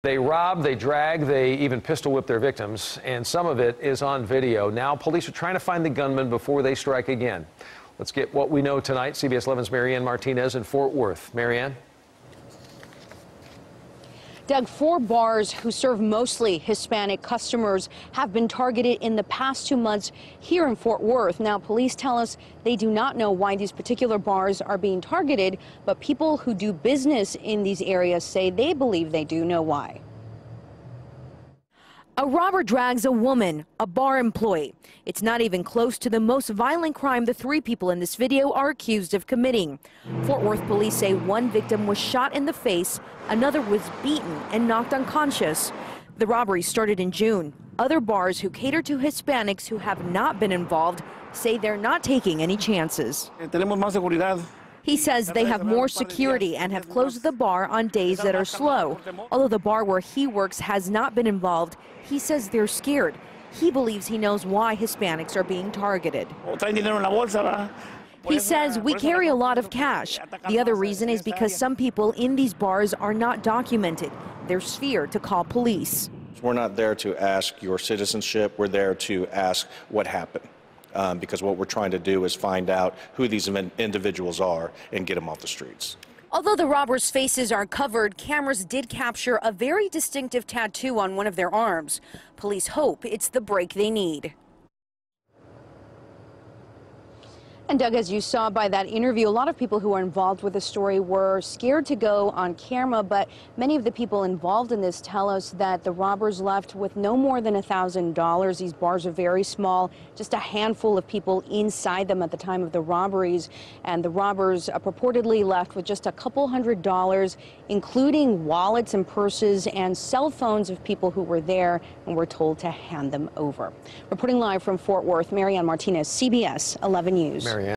They rob, they drag, they even pistol whip their victims, and some of it is on video. Now police are trying to find the gunman before they strike again. Let's get what we know tonight. CBS 11's Marianne Martinez in Fort Worth. Marianne? Doug, 4 bars who serve mostly Hispanic customers have been targeted in the past 2 months here in Fort Worth. Now, police tell us they do not know why these particular bars are being targeted, but people who do business in these areas say they believe they do know why. A robber drags a woman, a bar employee. It's not even close to the most violent crime the 3 people in this video are accused of committing. Fort Worth police say one victim was shot in the face, another was beaten and knocked unconscious. The robbery started in June. Other bars who cater to Hispanics who have not been involved say they're not taking any chances. He says they have more security and have closed the bar on days that are slow. Although the bar where he works has not been involved, he says they're scared. He believes he knows why Hispanics are being targeted. He says we carry a lot of cash. The other reason is because some people in these bars are not documented. There's fear to call police. We're not there to ask your citizenship. We're there to ask what happened. Because what we're trying to do is find out who these individuals are and get them off the streets. Although the robbers' faces are covered, cameras did capture a very distinctive tattoo on one of their arms. Police hope it's the break they need. And Doug, as you saw by that interview, a lot of people who are involved with the story were scared to go on camera, but many of the people involved in this tell us that the robbers left with no more than $1,000. These bars are very small, just a handful of people inside them at the time of the robberies, and the robbers purportedly left with just a couple $100s, including wallets and purses and cell phones of people who were there and were told to hand them over. Reporting live from Fort Worth, Marianne Martinez, CBS 11 News.